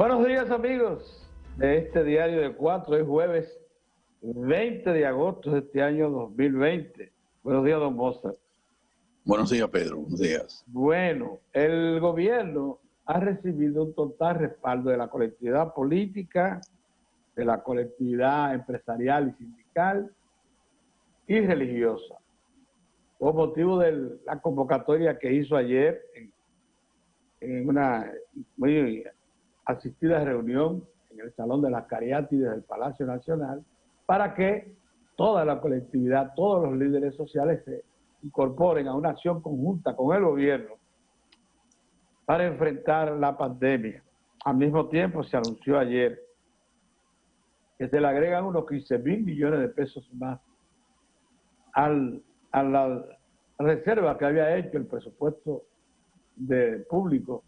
Buenos días, amigos de este diario de 4. Es jueves 20 de agosto de este año 2020. Buenos días, don Mozart. Buenos días, Pedro. Buenos días. Bueno, el gobierno ha recibido un total respaldo de la colectividad política, de la colectividad empresarial y sindical y religiosa, por motivo de la convocatoria que hizo ayer en una muy asistida reunión en el Salón de las Cariátides del Palacio Nacional, para que toda la colectividad, todos los líderes sociales se incorporen a una acción conjunta con el gobierno para enfrentar la pandemia. Al mismo tiempo se anunció ayer que se le agregan unos 15.000 millones de pesos más a la reserva que había hecho el presupuesto público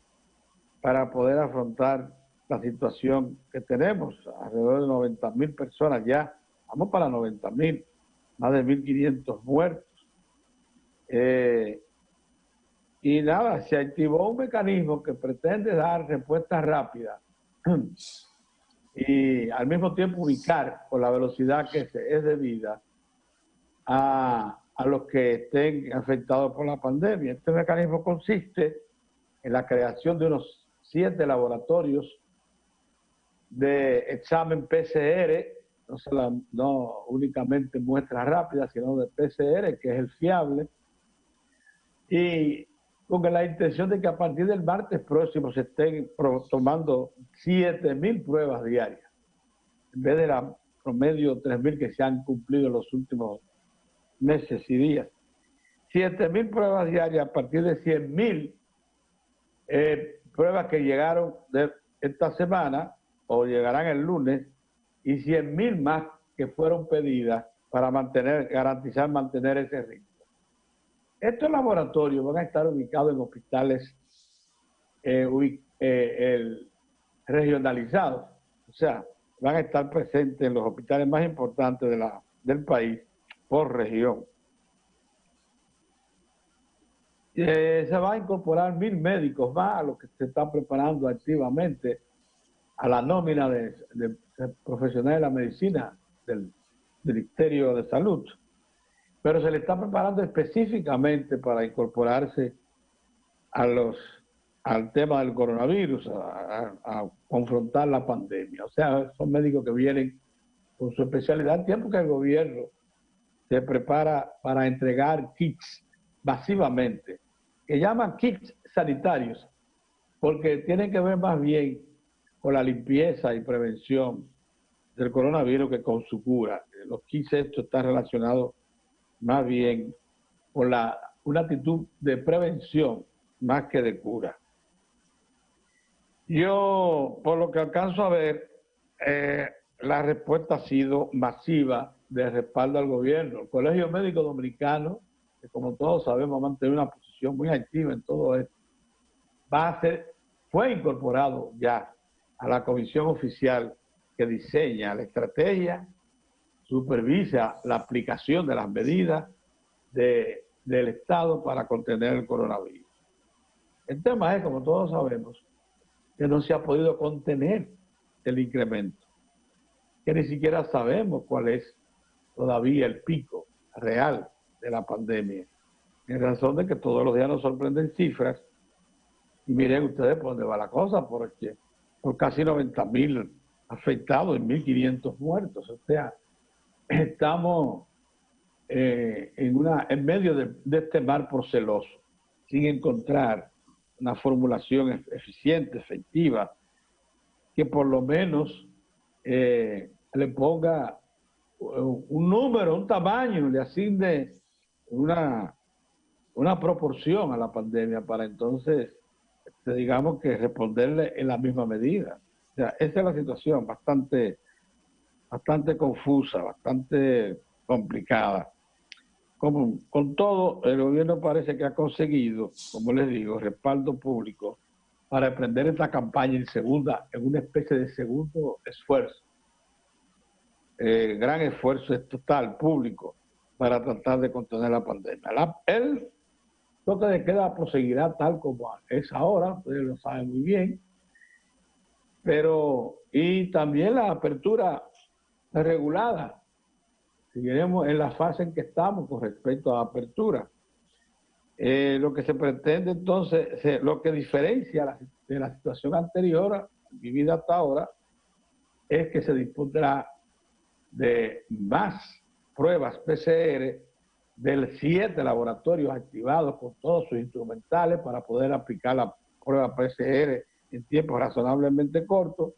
para poder afrontar la situación que tenemos. Alrededor de 90.000 personas ya, vamos para 90.000, más de 1.500 muertos. Y nada, se activó un mecanismo que pretende dar respuestas rápidas y al mismo tiempo ubicar con la velocidad que es debida a los que estén afectados por la pandemia. Este mecanismo consiste en la creación de unos 7 laboratorios de examen PCR, no únicamente muestras rápidas, sino de PCR, que es el fiable, y con la intención de que a partir del martes próximo se estén tomando 7.000 pruebas diarias, en vez de la promedio 3.000 que se han cumplido en los últimos meses y días. 7.000 pruebas diarias a partir de 100.000 pruebas que llegaron de esta semana o llegarán el lunes, y 100.000 más que fueron pedidas para garantizar mantener ese ritmo. Estos laboratorios van a estar ubicados en hospitales regionalizados, o sea, van a estar presentes en los hospitales más importantes del país por región. Se va a incorporar 1.000 médicos más a los que se están preparando activamente a la nómina de profesionales de la medicina del Ministerio de Salud, pero se le está preparando específicamente para incorporarse al tema del coronavirus, a confrontar la pandemia. O sea, son médicos que vienen con su especialidad, tiempo que el gobierno se prepara para entregar kits masivamente, que llaman kits sanitarios, porque tienen que ver más bien con la limpieza y prevención del coronavirus que con su cura. Los kits estos están relacionados más bien con una actitud de prevención más que de cura. Yo, por lo que alcanzo a ver, la respuesta ha sido masiva de respaldo al gobierno. El Colegio Médico Dominicano, que como todos sabemos ha mantenido una posición muy activa en todo esto, fue incorporado ya a la comisión oficial que diseña la estrategia, supervisa la aplicación de las medidas del Estado para contener el coronavirus. El tema es, como todos sabemos, que no se ha podido contener el incremento, que ni siquiera sabemos cuál es todavía el pico real de la pandemia, en razón de que todos los días nos sorprenden cifras. Y miren ustedes por dónde va la cosa, porque por casi 90.000 afectados y 1.500 muertos. O sea, estamos en medio de este mar proceloso, sin encontrar una formulación eficiente, efectiva, que por lo menos le ponga un número, un tamaño, le asigne una proporción a la pandemia para entonces, digamos que responderle en la misma medida. O sea, esa es la situación, bastante confusa, bastante complicada. Con todo, el gobierno parece que ha conseguido, como les digo, respaldo público para emprender esta campaña en una especie de segundo esfuerzo. Gran esfuerzo total, público, para tratar de contener la pandemia. El toque de queda proseguirá tal como es ahora, ustedes lo saben muy bien, Pero, y también la apertura regulada, seguiremos en la fase en que estamos con respecto a la apertura. Lo que se pretende entonces, lo que diferencia de la situación anterior vivida hasta ahora, es que se dispondrá de más pruebas PCR de 7 laboratorios activados con todos sus instrumentales para poder aplicar la prueba PCR en tiempos razonablemente cortos,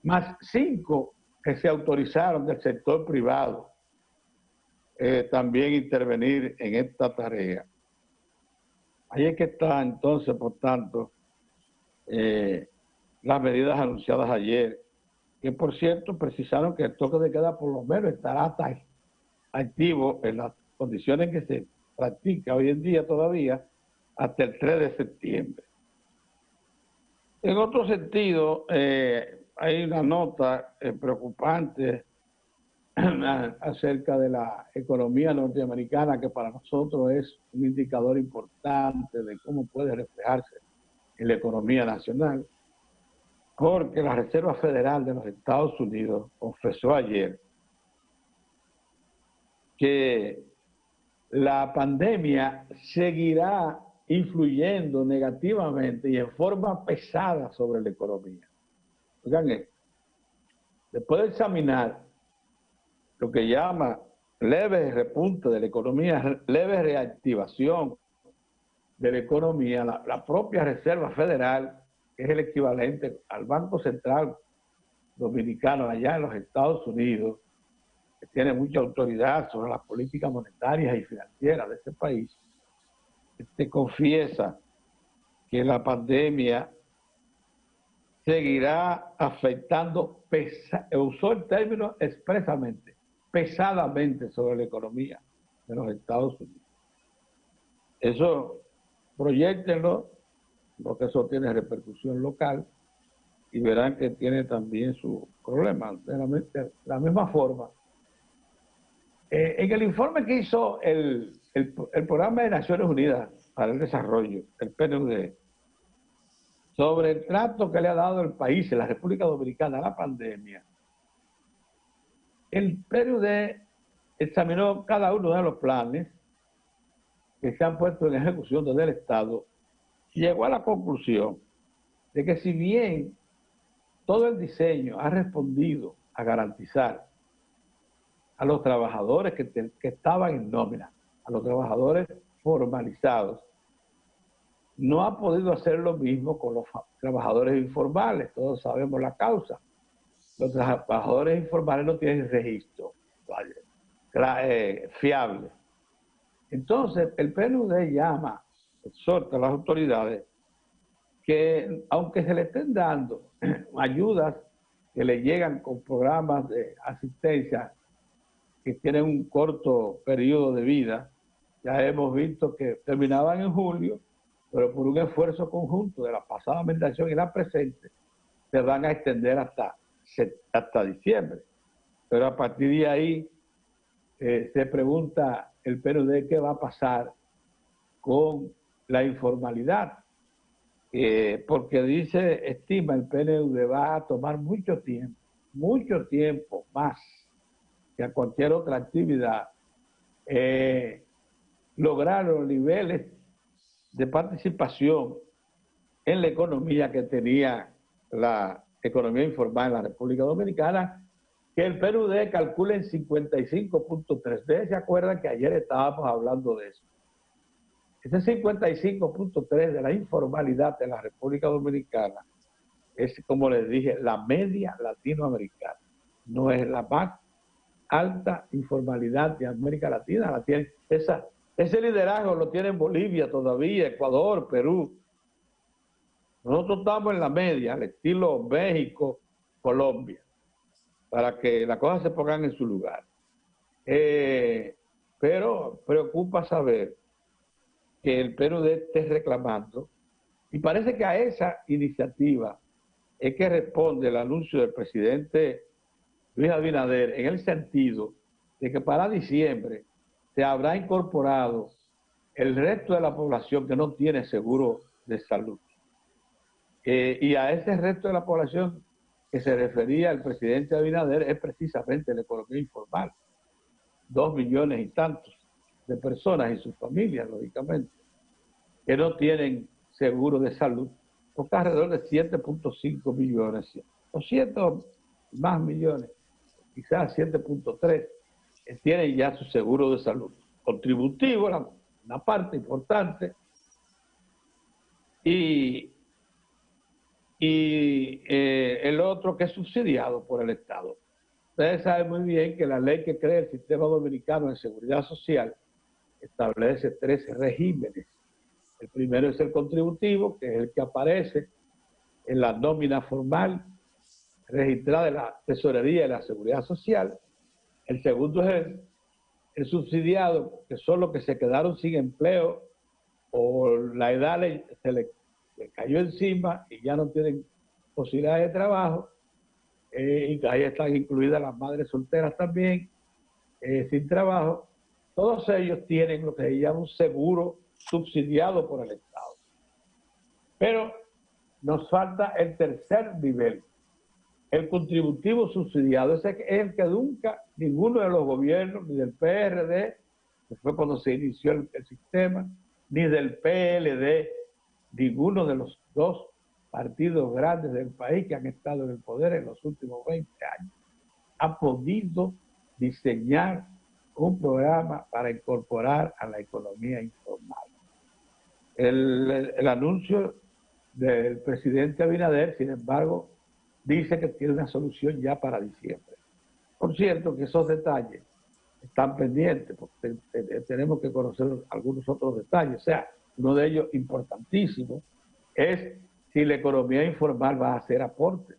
más 5 que se autorizaron del sector privado también intervenir en esta tarea. Ahí es que está entonces, por tanto, las medidas anunciadas ayer, que por cierto precisaron que el toque de queda por lo menos estará activo en las condiciones que se practica hoy en día todavía hasta el 3 de septiembre. En otro sentido, hay una nota preocupante acerca de la economía norteamericana, que para nosotros es un indicador importante de cómo puede reflejarse en la economía nacional, porque la Reserva Federal de los Estados Unidos confesó ayer que la pandemia seguirá influyendo negativamente y en forma pesada sobre la economía. Oigan esto, después de examinar lo que llama leve repunte de la economía, leve reactivación de la economía, la propia Reserva Federal, que es el equivalente al Banco Central Dominicano allá en los Estados Unidos, que tiene mucha autoridad sobre las políticas monetarias y financieras de ese país, confiesa que la pandemia seguirá afectando, usó el término expresamente, pesadamente sobre la economía de los Estados Unidos. Eso proyéctenlo, porque eso tiene repercusión local y verán que tiene también su problema. De la misma forma, en el informe que hizo el Programa de Naciones Unidas para el Desarrollo, el PNUD, sobre el trato que le ha dado el país, la República Dominicana, a la pandemia, el PNUD examinó cada uno de los planes que se han puesto en ejecución desde el Estado y llegó a la conclusión de que si bien todo el diseño ha respondido a garantizar a los trabajadores que estaban en nómina, a los trabajadores formalizados, no ha podido hacer lo mismo con los trabajadores informales. Todos sabemos la causa. Los trabajadores informales no tienen registro fiable. Entonces, el PNUD exhorta a las autoridades que, aunque se le estén dando ayudas que le llegan con programas de asistencia que tienen un corto periodo de vida, ya hemos visto que terminaban en julio, pero por un esfuerzo conjunto de la pasada administración y la presente, se van a extender hasta diciembre. Pero a partir de ahí se pregunta el PNUD qué va a pasar con la informalidad, porque estima el PNUD va a tomar mucho tiempo más que a cualquier otra actividad, lograr los niveles de participación en la economía que tenía la economía informal en la República Dominicana, que el PNUD calcula en 55.3. Ustedes se acuerdan que ayer estábamos hablando de eso. Ese 55.3 de la informalidad de la República Dominicana es, como les dije, la media latinoamericana. No es la más alta informalidad de América Latina. La tiene, ese liderazgo lo tiene Bolivia todavía, Ecuador, Perú. Nosotros estamos en la media, al estilo México, Colombia, para que las cosas se pongan en su lugar. Pero preocupa saber que el PNUD esté reclamando, y parece que a esa iniciativa es que responde el anuncio del presidente Luis Abinader, en el sentido de que para diciembre se habrá incorporado el resto de la población que no tiene seguro de salud. Y a ese resto de la población que se refería al presidente Abinader es precisamente la economía informal. 2 millones y tantos de personas y sus familias, lógicamente, que no tienen seguro de salud, porque alrededor de 7.5 millones, 200 más millones, quizás 7.3, que tienen ya su seguro de salud contributivo, una parte importante, y el otro que es subsidiado por el Estado. Ustedes saben muy bien que la ley que crea el Sistema Dominicano de Seguridad Social establece 13 regímenes. El primero es el contributivo, que es el que aparece en la nómina formal registrada en la Tesorería de la Seguridad Social. El segundo es el subsidiado, que son los que se quedaron sin empleo o la edad se le cayó encima y ya no tienen posibilidades de trabajo. Y ahí están incluidas las madres solteras también, sin trabajo. Todos ellos tienen lo que se llama un seguro subsidiado por el Estado. Pero nos falta el tercer nivel, el contributivo subsidiado. Ese es el que nunca ninguno de los gobiernos, ni del PRD, que fue cuando se inició el sistema, ni del PLD, ninguno de los dos partidos grandes del país que han estado en el poder en los últimos 20 años, ha podido diseñar un programa para incorporar a la economía informal. El anuncio del presidente Abinader, sin embargo, dice que tiene una solución ya para diciembre. Por cierto, que esos detalles están pendientes, porque tenemos que conocer algunos otros detalles. O sea, uno de ellos importantísimo es si la economía informal va a hacer aporte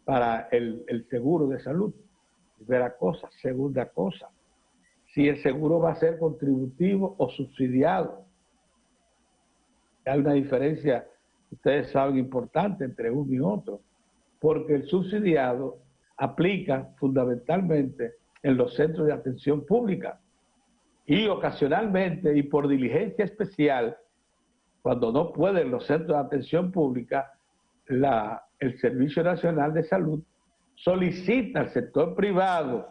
para el seguro de salud. Primera cosa. Segunda cosa, si el seguro va a ser contributivo o subsidiado. Hay una diferencia, ustedes saben, importante entre uno y otro, porque el subsidiado aplica fundamentalmente en los centros de atención pública y ocasionalmente y por diligencia especial, cuando no pueden los centros de atención pública, el Servicio Nacional de Salud solicita al sector privado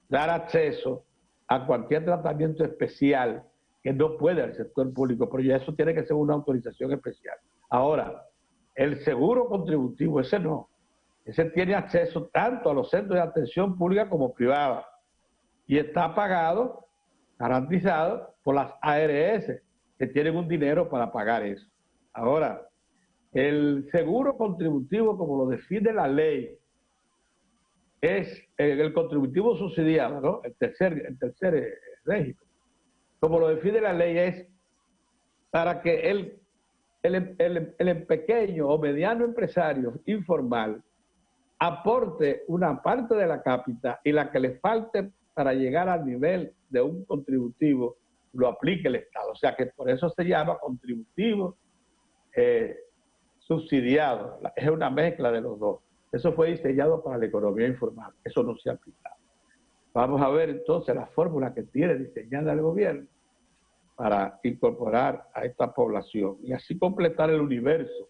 dar acceso a cualquier tratamiento especial que no puede el sector público, pero ya eso tiene que ser una autorización especial. Ahora, el seguro contributivo, ese no. Ese tiene acceso tanto a los centros de atención pública como privada y está pagado, garantizado por las ARS, que tienen un dinero para pagar eso. Ahora, el seguro contributivo, como lo define la ley, es el contributivo subsidiado, ¿no? El tercer régimen. Como lo define la ley, es para que el pequeño o mediano empresario informal aporte una parte de la cápita y la que le falte para llegar al nivel de un contributivo lo aplique el Estado. O sea que por eso se llama contributivo subsidiado. Es una mezcla de los dos. Eso fue diseñado para la economía informal. Eso no se ha aplicado. Vamos a ver entonces la fórmula que tiene diseñada el gobierno para incorporar a esta población y así completar el universo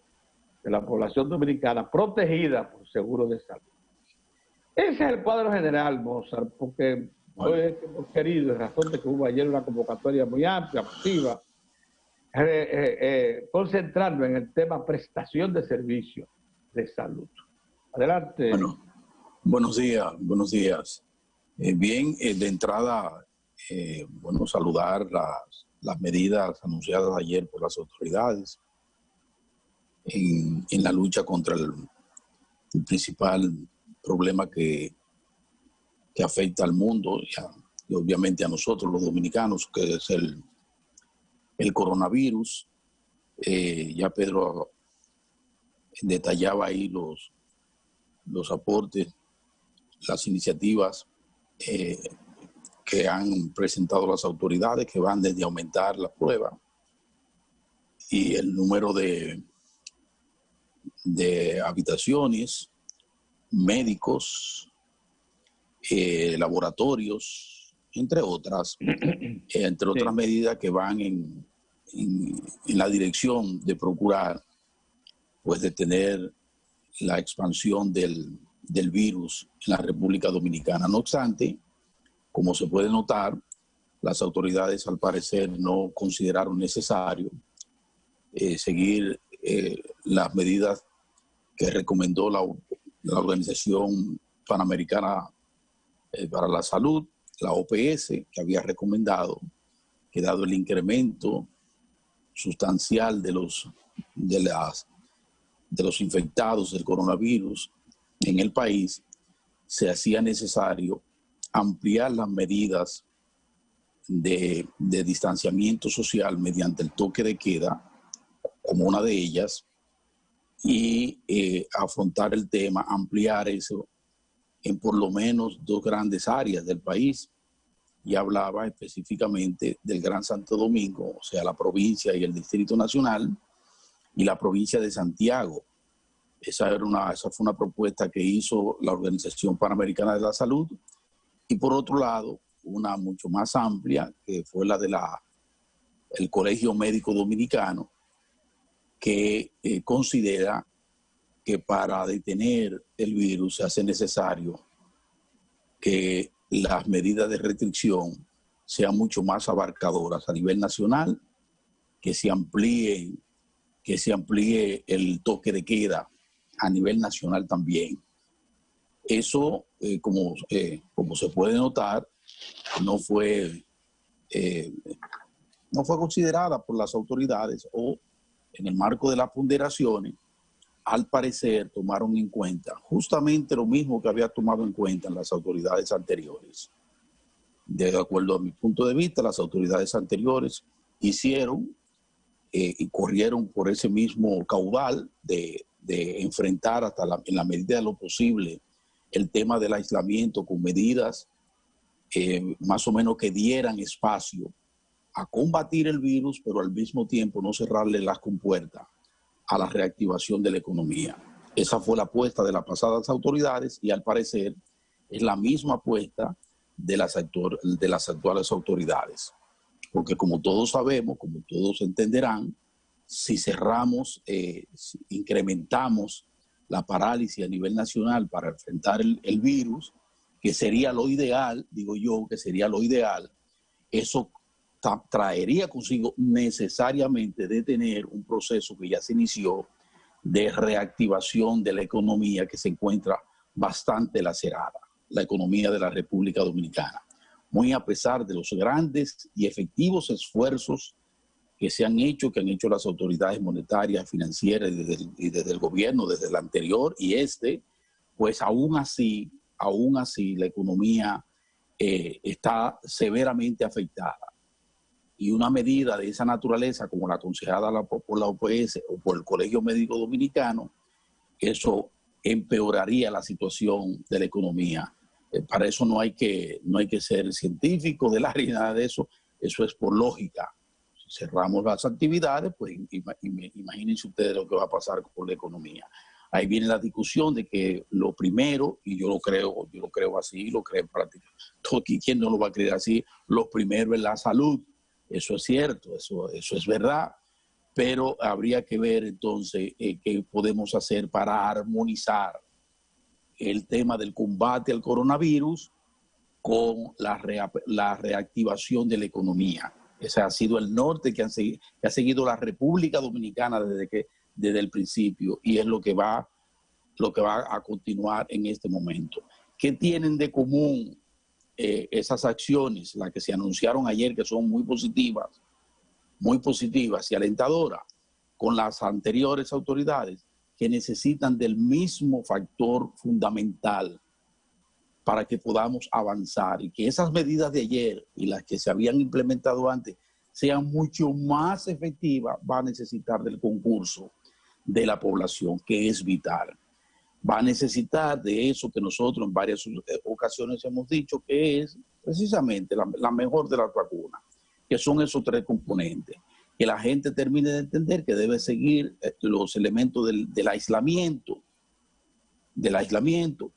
de la población dominicana protegida por seguro de salud. Ese es el cuadro general, Mozart, porque hoy hemos querido, en razón de que hubo ayer una convocatoria muy amplia, masiva, concentrarnos en el tema prestación de servicios de salud. Adelante. Bueno, buenos días, buenos días. Bien, de entrada, bueno, saludar las medidas anunciadas ayer por las autoridades en la lucha contra el principal problema que afecta al mundo y obviamente a nosotros los dominicanos, que es el coronavirus. Ya Pedro detallaba ahí los aportes, las iniciativas que han presentado las autoridades, que van desde aumentar la prueba y el número de habitaciones, médicos, laboratorios, entre otras medidas que van en la dirección de procurar, pues, de tener la expansión del virus en la República Dominicana. No obstante, como se puede notar, las autoridades al parecer no consideraron necesario seguir las medidas que recomendó la Organización Panamericana para la Salud, la OPS, que había recomendado que dado el incremento sustancial de los infectados del coronavirus en el país, se hacía necesario ampliar las medidas de distanciamiento social mediante el toque de queda, como una de ellas, y afrontar el tema, ampliar eso en por lo menos 2 grandes áreas del país. Y hablaba específicamente del Gran Santo Domingo, o sea, la provincia y el Distrito Nacional, y la provincia de Santiago. Esa fue una propuesta que hizo la Organización Panamericana de la Salud. Y por otro lado, una mucho más amplia, que fue la de el Colegio Médico Dominicano, que considera que para detener el virus se hace necesario que las medidas de restricción sean mucho más abarcadoras a nivel nacional, que se amplíe el toque de queda a nivel nacional también. Eso, como se puede notar, no fue considerada por las autoridades, o en el marco de las ponderaciones, al parecer tomaron en cuenta justamente lo mismo que había tomado en cuenta en las autoridades anteriores. De acuerdo a mi punto de vista, las autoridades anteriores hicieron y corrieron por ese mismo caudal de enfrentar en la medida de lo posible el tema del aislamiento con medidas más o menos que dieran espacio a combatir el virus, pero al mismo tiempo no cerrarle las compuertas a la reactivación de la economía. Esa fue la apuesta de las pasadas autoridades y al parecer es la misma apuesta de las actuales autoridades. Porque como todos sabemos, como todos entenderán, si cerramos, si incrementamos la parálisis a nivel nacional para enfrentar el virus, que sería lo ideal, digo yo, que sería lo ideal, eso traería consigo necesariamente detener un proceso que ya se inició de reactivación de la economía que se encuentra bastante lacerada, la economía de la República Dominicana. Muy a pesar de los grandes y efectivos esfuerzos que han hecho las autoridades monetarias, financieras y desde el gobierno, desde el anterior y pues aún así la economía está severamente afectada. Y una medida de esa naturaleza, como la aconsejada por la OPS o por el Colegio Médico Dominicano, eso empeoraría la situación de la economía. Para eso no hay que ser científico del área, nada de eso. Eso es por lógica. Si cerramos las actividades, pues imagínense ustedes lo que va a pasar con la economía. Ahí viene la discusión de que lo primero, y yo lo creo así, lo creo en práctica, ¿quién no lo va a creer así? Lo primero es la salud. Eso es cierto, eso es verdad, pero habría que ver entonces qué podemos hacer para armonizar el tema del combate al coronavirus con la reactivación de la economía. Ese ha sido el norte que ha seguido la República Dominicana desde el principio y es lo que va a continuar en este momento. ¿Qué tienen de común esas acciones, las que se anunciaron ayer, que son muy positivas y alentadoras, con las anteriores autoridades, que necesitan del mismo factor fundamental para que podamos avanzar y que esas medidas de ayer y las que se habían implementado antes sean mucho más efectivas? Va a necesitar del concurso de la población, que es vital. Va a necesitar de eso que nosotros en varias ocasiones hemos dicho que es precisamente la mejor de las vacunas, que son esos 3 componentes. Que la gente termine de entender que debe seguir los elementos del aislamiento,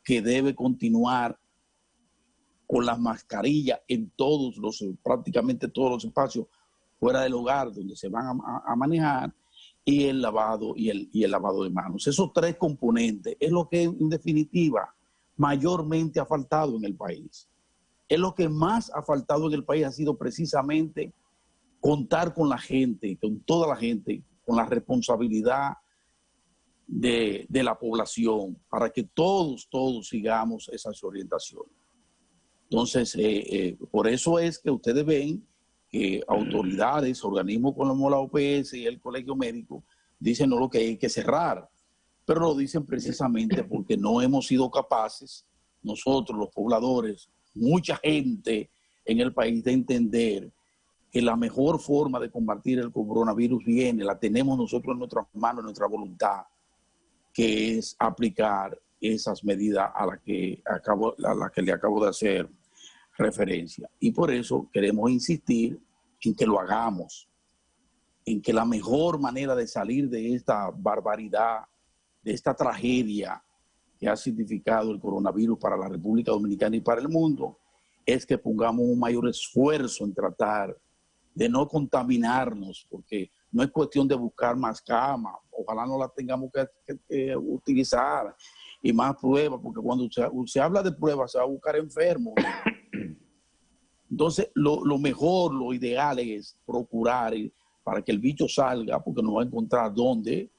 que debe continuar con las mascarillas en prácticamente todos los espacios fuera del hogar donde se van a manejar, y el lavado y el lavado de manos. Esos tres componentes es lo que en definitiva mayormente ha faltado en el país. Es lo que más ha faltado en el país, ha sido precisamente contar con la gente, con toda la gente, con la responsabilidad de la población para que todos sigamos esas orientaciones. Entonces, por eso es que ustedes ven que autoridades, organismos como la OPS y el Colegio Médico dicen no lo que hay que cerrar, pero lo dicen precisamente porque no hemos sido capaces, nosotros los pobladores, mucha gente en el país, de entender que la mejor forma de combatir el coronavirus la tenemos nosotros en nuestras manos, en nuestra voluntad, que es aplicar esas medidas a las que le acabo de hacer referencia. Y por eso queremos insistir en que lo hagamos, en que la mejor manera de salir de esta barbaridad, de esta tragedia que ha significado el coronavirus para la República Dominicana y para el mundo, es que pongamos un mayor esfuerzo en tratar de no contaminarnos, porque no es cuestión de buscar más camas, ojalá no las tengamos que utilizar, y más pruebas, porque cuando se habla de pruebas se va a buscar enfermos. Entonces, lo mejor, lo ideal es procurar para que el bicho salga, porque no va a encontrar dónde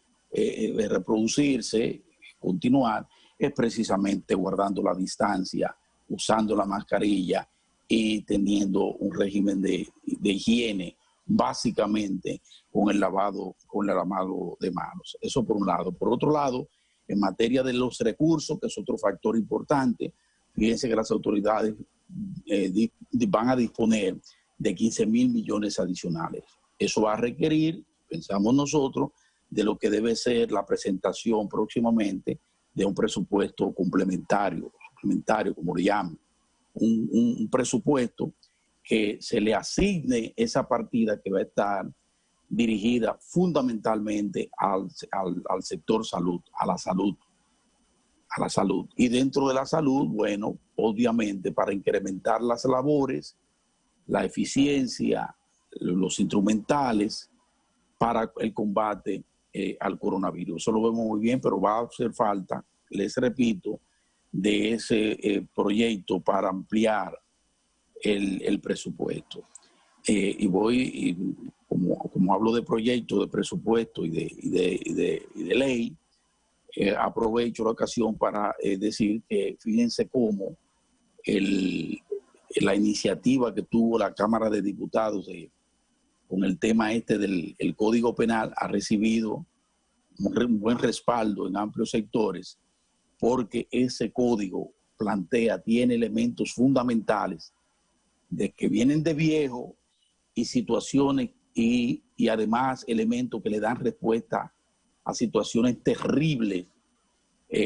reproducirse, continuar, es precisamente guardando la distancia, usando la mascarilla y teniendo un régimen de higiene, básicamente con el lavado de manos. Eso por un lado. Por otro lado, en materia de los recursos, que es otro factor importante, fíjense que las autoridades van a disponer de 15,000 millones adicionales. Eso va a requerir, pensamos nosotros, de lo que debe ser la presentación próximamente de un presupuesto complementario como le llaman, un presupuesto que se le asigne esa partida que va a estar dirigida fundamentalmente al sector salud, a la salud. Y dentro de la salud, bueno, obviamente para incrementar las labores, la eficiencia, los instrumentales para el combate al coronavirus. Eso lo vemos muy bien, pero va a hacer falta, les repito, de ese proyecto para ampliar el presupuesto. Como hablo de proyecto, de presupuesto y de ley, aprovecho la ocasión para decir que fíjense cómo la iniciativa que tuvo la Cámara de Diputados con el tema del Código Penal ha recibido un buen respaldo en amplios sectores, porque ese código tiene elementos fundamentales de que vienen de viejo y situaciones y además elementos que le dan respuesta a situaciones terribles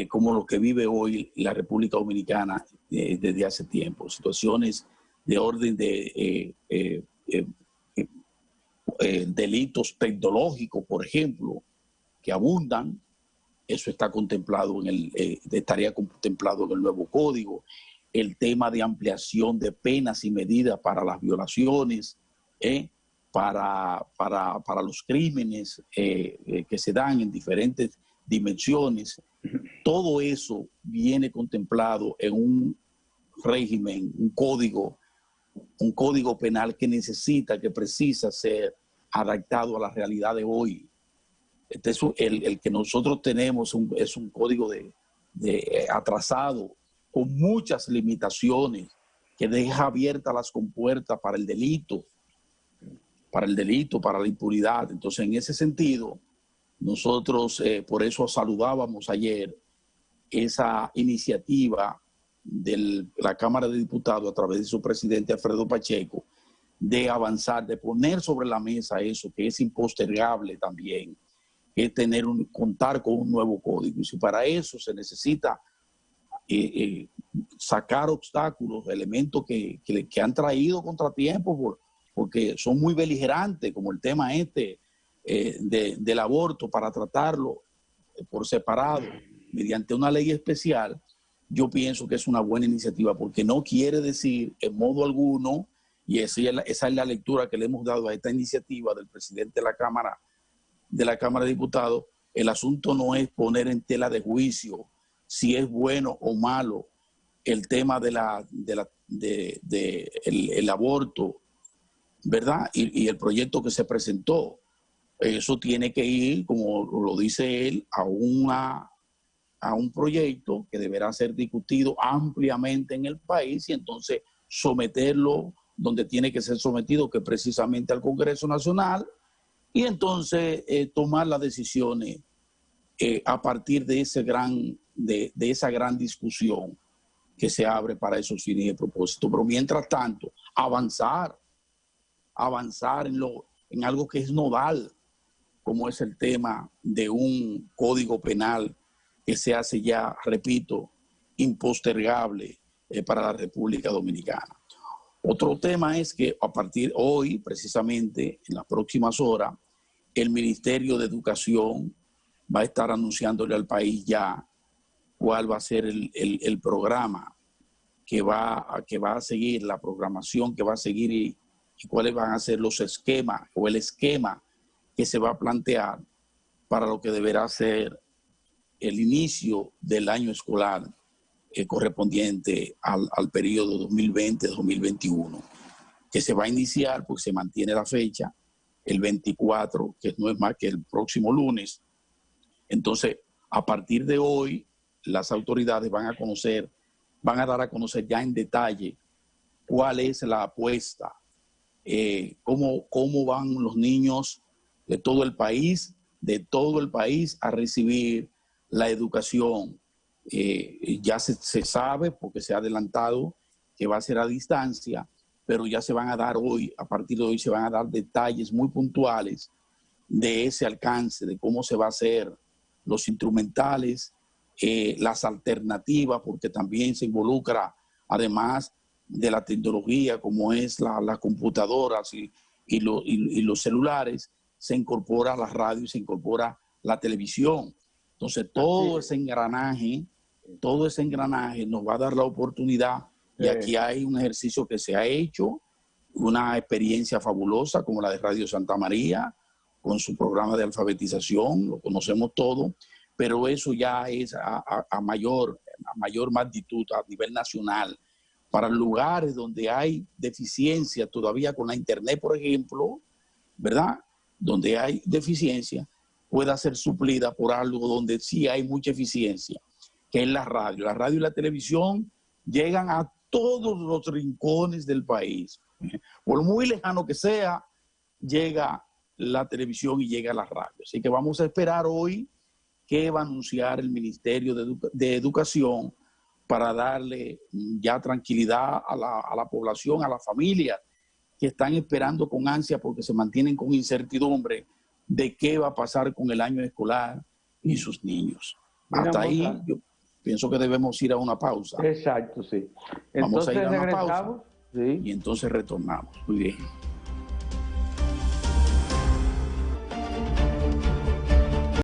como lo que vive hoy la República Dominicana desde hace tiempo. Situaciones de orden de delitos tecnológicos, por ejemplo, que abundan. Eso está contemplado estaría contemplado en el nuevo código. El tema de ampliación de penas y medidas para las violaciones, para los crímenes que se dan en diferentes dimensiones. Todo eso viene contemplado en un régimen, un código penal que precisa ser adaptado a la realidad de hoy. El que nosotros tenemos es un código atrasado, con muchas limitaciones, que deja abiertas las compuertas para el delito, para la impunidad. Entonces, en ese sentido, nosotros por eso saludábamos ayer esa iniciativa de la Cámara de Diputados a través de su presidente Alfredo Pacheco, de avanzar, de poner sobre la mesa eso que es impostergable también, que es contar con un nuevo código. Y si para eso se necesita sacar obstáculos, elementos que han traído contratiempos porque son muy beligerantes, como el tema del aborto, para tratarlo por separado mediante una ley especial, yo pienso que es una buena iniciativa, porque no quiere decir en modo alguno, y esa es la lectura que le hemos dado a esta iniciativa del presidente de la Cámara de la Cámara de Diputados, el asunto no es poner en tela de juicio si es bueno o malo el tema el aborto, ¿verdad? Y el proyecto que se presentó. Eso tiene que ir, como lo dice él, a un proyecto que deberá ser discutido ampliamente en el país y entonces someterlo donde tiene que ser sometido, que precisamente al Congreso Nacional, y entonces tomar las decisiones a partir de esa gran discusión que se abre para esos fines y propósitos. Pero mientras tanto, avanzar en algo que es nodal, como es el tema de un código penal que se hace ya, repito, impostergable para la República Dominicana. Otro tema es que a partir de hoy, precisamente en las próximas horas, el Ministerio de Educación va a estar anunciándole al país ya cuál va a ser el programa que va a seguir, la programación que va a seguir y cuáles van a ser los esquemas o el esquema que se va a plantear para lo que deberá ser el inicio del año escolar correspondiente al periodo 2020-2021, que se va a iniciar, porque se mantiene la fecha, el 24, que no es más que el próximo lunes. Entonces, a partir de hoy, las autoridades van a dar a conocer ya en detalle cuál es la apuesta, cómo van los niños de todo el país a recibir la educación. Ya se sabe, porque se ha adelantado, que va a ser a distancia, pero ya se van a dar hoy, a partir de hoy se van a dar detalles muy puntuales de ese alcance, de cómo se va a hacer los instrumentales, las alternativas, porque también se involucra, además de la tecnología, como es las computadoras y los celulares, se incorpora la radio y se incorpora la televisión. Entonces, todo ese engranaje nos va a dar la oportunidad, y aquí hay un ejercicio que se ha hecho, una experiencia fabulosa como la de Radio Santa María, con su programa de alfabetización, lo conocemos todo, pero eso ya es a mayor magnitud a nivel nacional, para lugares donde hay deficiencia todavía con la internet, por ejemplo, ¿verdad? Donde hay deficiencia, pueda ser suplida por algo donde sí hay mucha eficiencia, que es la radio. La radio y la televisión llegan a todos los rincones del país. Por muy lejano que sea, llega la televisión y llega la radio. Así que vamos a esperar hoy qué va a anunciar el Ministerio de Educación para darle ya tranquilidad a la población, a las familias que están esperando con ansia porque se mantienen con incertidumbre de qué va a pasar con el año escolar y sus niños. Hasta ahí yo pienso que debemos ir a una pausa. Exacto, sí. Vamos a ir a una pausa sí, y entonces retornamos. Muy bien.